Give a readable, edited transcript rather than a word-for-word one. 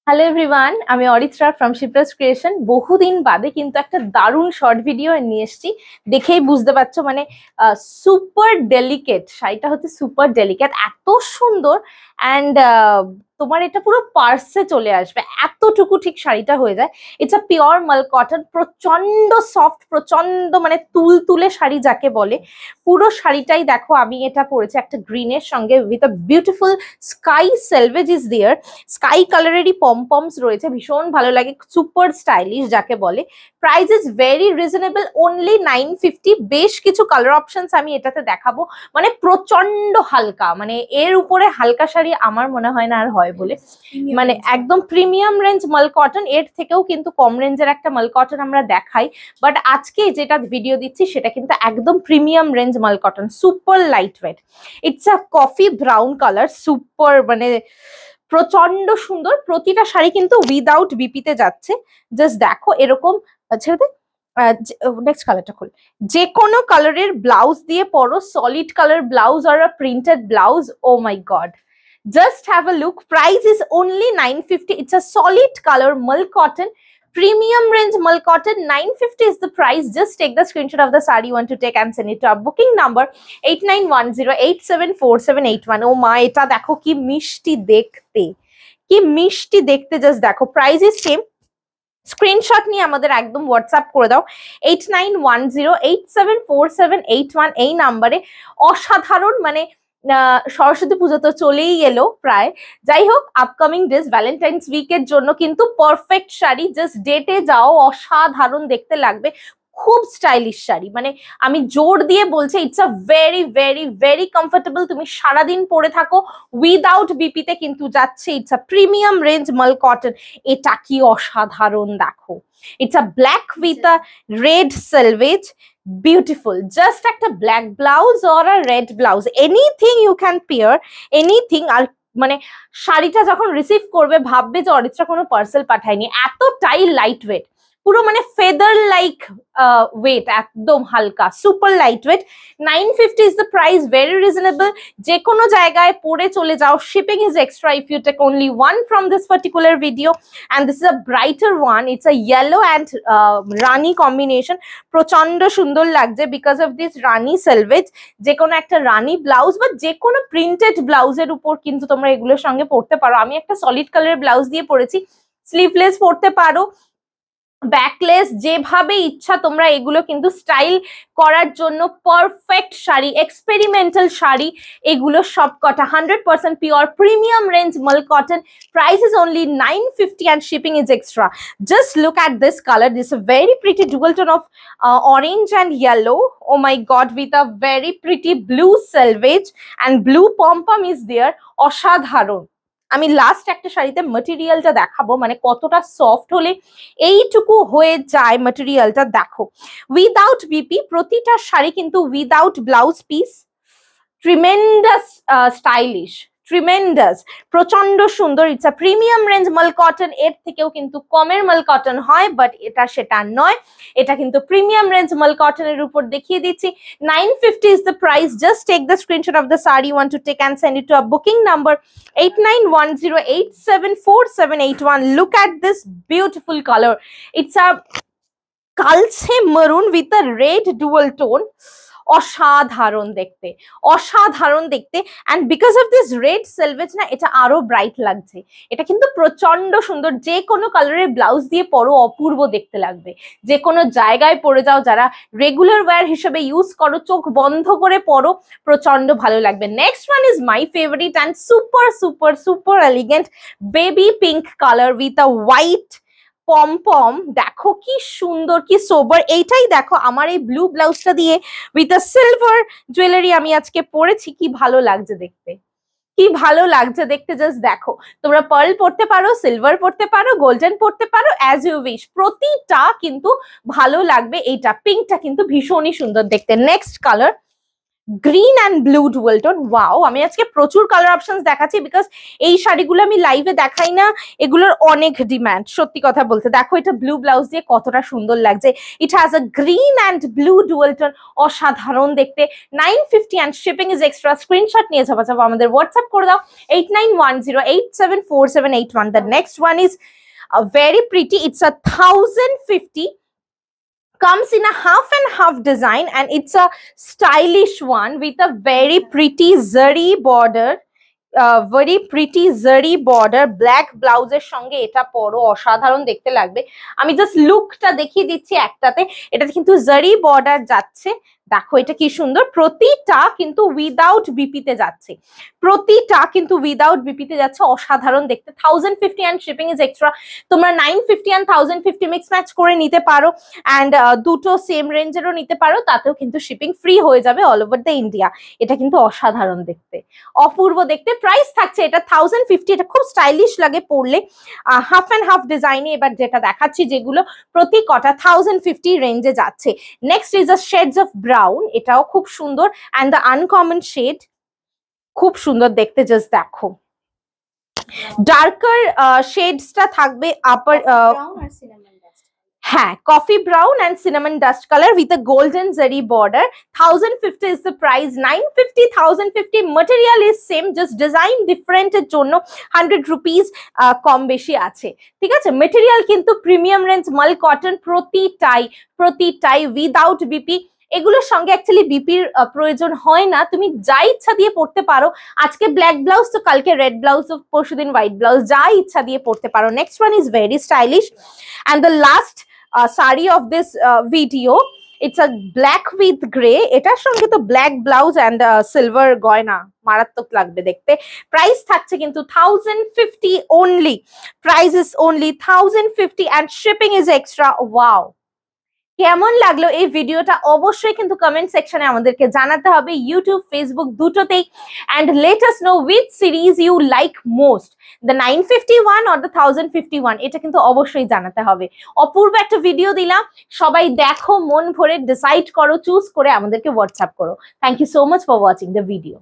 Hello everyone, আমি Aritra from Shipra's creation. বহুদিন বাদে কিন্তু একটা দারুণ শর্ট ভিডিও নিয়ে এসেছি। দেখেই বুঝতে পারছো, মানে সুপার ডেলিকেট শাড়িটা হচ্ছে, সুপার ডেলিকেট, এত সুন্দর। অ্যান্ড তোমার এটা পুরো পার্সে চলে আসবে, এতটুকু ঠিক শাড়িটা হয়ে যায়। ইটস আ পিওর মাল কটন, প্রচন্ড সফট, প্রচন্ড মানে তুলতুলে শাড়ি যাকে বলে। পুরো শাড়িটাই দেখো, আমি এটা পরেছি একটা গ্রিনের সঙ্গে with a beautiful sky selvedge is there. Sky কালারেরই পমপমস রয়েছে, ভীষণ ভালো লাগে, সুপার স্টাইলিশ যাকে বলে। Price is very reasonable, only 950। বেশ কিছু কালার অপশনস আমি এটাতে দেখাবো। মানে প্রচন্ড হালকা, মানে এর উপরে হালকা শাড়ি আমার মনে হয় না আর হয় বলে। মানে একদম প্রিমিয়াম রেঞ্জ মাল কটন, এর থেকেও কিন্তু কম রেঞ্জের একটা মাল কটন আমরা দেখাই, বাট আজকে যেটা ভিডিও দিচ্ছি সেটা কিন্তু একদম প্রিমিয়াম রেঞ্জ মাল cotton, super light wait. It's a coffee brown colour, super মানে প্রচন্ড সুন্দর। প্রতিটা শাড়ি কিন্তু উইদাউট বিপিতে যাচ্ছে। জাস্ট দেখো এরকম, ছেড়ে দে, নেক্সট কালারটা খুল। যে কোনো কালারের ব্লাউজ দিয়ে পরো, সলিড কালার ব্লাউজ আর printed blouse, oh my god, just have a look. Price is only 950. It's a solid color mull cotton, premium range mull cotton. 950 is the price. Just take the screenshot of the saree you want to take and send it to our booking number 8910874781. Oh my, এটা দেখো কি মিষ্টি দেখতে, কি মিষ্টি দেখতে, just দেখো। Price is same, screenshot নিয়ে আমাদের একদম হোয়াটসঅ্যাপ করে দাও 8910874781 এই নাম্বারে। অসাধারণ, মানে সরস্বতী পুজো তো চলেই এলো প্রায়। যাই হোক, আপকামিং ডেজ ভ্যালেন্টাইন্স উইকের জন্য কিন্তু পারফেক্ট শাড়ি, জাস্ট ডেটে যাও, অসাধারণ দেখতে লাগবে। খুব স্টাইলিশ শাড়ি, মানে আমি জোর দিয়ে বলছি, it's a very very very comfortable. তুমি সারাদিন পরে থাকো, উইদাউট বিপিতে কিন্তু যাচ্ছে। ইটস আ প্রিমিয়াম রেঞ্জ মাল কটন। এটা কি অসাধারণ দেখো, it's a black with a red selvedge, beautiful. Just একটা black blouse or a red blouse, anything you can pair, anything. আর মানে শাড়িটা যখন রিসিভ করবে ভাববে যে অরিত্রা কোনো পার্সেল পাঠায়নি, এতটাই লাইট ওয়েট, পুরো মানে ফেদার লাইক ওয়েট, একদম হালকা, super light weight. 950 is the price, very reasonable. যে কোনো জায়গায় পরে চলে যাও, shipping is extra if you take only one from this particular video. And this is a brighter one, it's a yellow and rani combination. প্রচন্ড সুন্দর লাগছে because of this rani selvedge. যে কোনো একটা রানি ব্লাউজ বা যে কোনো প্রিন্টেড ব্লাউজের উপর কিন্তু তোমরা এগুলোর সঙ্গে পরতে পারো। আমি একটা সলিড কালারের ব্লাউজ দিয়ে পরেছি, স্লিভলেস পরতে পারো, ব্যাকলেস, যেভাবে ইচ্ছা তোমরা এগুলো কিন্তু স্টাইল করার জন্য পারফেক্ট শাড়ি, এক্সপেরিমেন্টাল শাড়ি এগুলো সব কটা। 100% পিওর প্রিমিয়াম রেঞ্জ মাল cotton. Price is only 950 and shipping is extra. Just look at this color. This is a very pretty dual tone of orange and yellow. Oh my god, with a very pretty blue selvage and blue pom-pom is there. অসাধারণ। আমি last একটা শাড়িতে ম্যাটেরিয়ালটা দেখাবো, মানে কতটা soft হলে এইটুকু হয়ে যায় ম্যাটেরিয়ালটা, দেখো। উইদাউট বিপি, প্রতিটা শাড়ি কিন্তু without blouse piece. Tremendous stylish, tremendous, প্রচন্ড সুন্দর। ইটস আ প্রিমিয়াম রেঞ্জ মাল কটন। এর থেকেও কিন্তু কমের মাল কটন হয়, বাট এটা সেটা নয়, এটা কিন্তু প্রিমিয়াম রেঞ্জ মাল কটনের উপর দেখিয়ে দিচ্ছি। 950 is the price. Just take the screenshot of the saree you want to take and send it to our booking number 8910874781. Look at this beautiful color. It's a kalche maroon with a red dual tone. অসাধারণ দেখতে, অসাধারণ দেখতে। And because of this red সেলভেজ না, এটা আরো bright লাগছে। এটা কিন্তু প্রচন্ড সুন্দর, যে কোনো কালারের ব্লাউজ দিয়ে পরো অপূর্ব দেখতে লাগবে। যে কোনো জায়গায় পরে যাও, যারা রেগুলার ওয়্যার হিসেবে ইউজ করো, চোখ বন্ধ করে পরো, প্রচন্ড ভালো লাগবে। Next one is my favourite and super super super elegant baby pink colour with a white pompom. দেখো কি সুন্দর, কি সোবার। এইটাই দেখো, আমার এই ব্লু ব্লাউজটা দিয়ে উইথ আ সিলভার জুয়েলারি আমি আজকে পরেছি, কি ভালো লাগছে দেখতে, কি ভালো লাগছে দেখতে। জাস্ট দেখো, তোমরা পার্ল পরতে পারো, সিলভার পরতে পারো, গোল্ডেন পরতে পারো, অ্যাজ ইউ উইশ, প্রতিটা কিন্তু ভালো লাগবে। এইটা পিঙ্কটা কিন্তু ভীষণই সুন্দর দেখতে। Next colour, green and blue dual tone. Wow, আমি আজকে প্রচুর কালার অপশনস দেখাচ্ছি বিকজ এই শাড়িগুলো আমি লাইভে দেখাই না, এগুলোর অনেক ডিমান্ড। সত্যি কথা বলতে দেখো এটা ব্লু ব্লাউজ দিয়ে কতটা সুন্দর লাগছে। It has a green and blue dual tone, অসাধারণ দেখতে। 950 and shipping is extra. Screenshot নিয়ে ঝাপাঝাপা আমাদের হোয়াটসঅ্যাপ করে দাও 8910874781। The next one is very pretty. It's a 1050, comes in a half and half design, and it's a stylish one with a very pretty zari border. very pretty zari border, black blouse এর সঙ্গে এটা পরো, অসাধারণ দেখতে লাগবে। আমি just লুকটা দেখিয়ে দিচ্ছি একটাতে, এটাতে কিন্তু জারি বর্ডার যাচ্ছে। দেখো এটা কি সুন্দর, প্রতিটা কিন্তু উইদাউট বিপিতে যাচ্ছে, প্রতিটা কিন্তু উইদাউট বিপিতে যাচ্ছে, অসাধারণ দেখতে। 1050 অ্যান্ড শিপিং ইজ এক্সট্রা। তোমরা 950 অ্যান্ড 1050 মিক্স ম্যাচ করে নিতে পারো, অ্যান্ড দুটো সেম রেঞ্জেরও নিতে পারো, তাতেও কিন্তু শিপিং ফ্রি হয়ে যাবে অল ওভার দ্য ইন্ডিয়া। এটা কিন্তু অসাধারণ দেখতে, অপূর্ব দেখতে। প্রাইস থাকছে এটা 1050। এটা খুব স্টাইলিশ লাগে পরলে, হাফ অ্যান্ড হাফ ডিজাইনে। এবার যেটা দেখাচ্ছি যেগুলো প্রতি কটা 1050 রেঞ্জে যাচ্ছে। Next is a shades of brown, এটাও খুব সুন্দর, অ্যান্ড দ্য আনকমন শেড, খুব সুন্দর দেখতে। জাস্ট দেখো ডার্কার শেডসটা থাকবে আপার, হ্যাঁ coffee brown and cinnamon dust colour with a golden zari border. 1050 is the price. 950 1050, material is same, just design different এর জন্য 100 রুপিস কম বেশি আছে, ঠিক আছে। মেটেরিয়াল কিন্তু প্রিমিয়াম রেঞ্জ মাল কটন, প্রতিটাই উইদাউট বিপি। এগুলোর সঙ্গে অ্যাকচুয়ালি বিপির প্রয়োজন হয় না, তুমি যা ইচ্ছা দিয়ে পড়তে পারো। আজকে ব্ল্যাক ব্লাউজ তো কালকে রেড ব্লাউজ, তো পরশুদিন হোয়াইট ব্লাউজ, যা ইচ্ছা দিয়ে পড়তে পারো। Next one is very stylish and the last sari of this video, it's a black with grey. এটার সঙ্গে তো ব্ল্যাক ব্লাউজ অ্যান্ড সিলভার গয়না, মারাত্মক লাগবে দেখতে। প্রাইস থাকছে কিন্তু 1050 only, price is only 1050 and shipping is extra. Wow, কেমন লাগলো এই ভিডিওটা অবশ্যই কিন্তু কমেন্ট সেকশনে আমাদেরকে জানাতে হবে, ইউটিউব ফেসবুক দুটোতেই। And let us know which series you like most, the 951 or the 1051, এটা কিন্তু অবশ্যই জানাতে হবে। অপূর্ব একটা ভিডিও দিলাম, সবাই দেখো, মন ভরে ডিসাইড করো, চুজ করে আমাদেরকে হোয়াটসঅ্যাপ করো। Thank you so much for watching the video.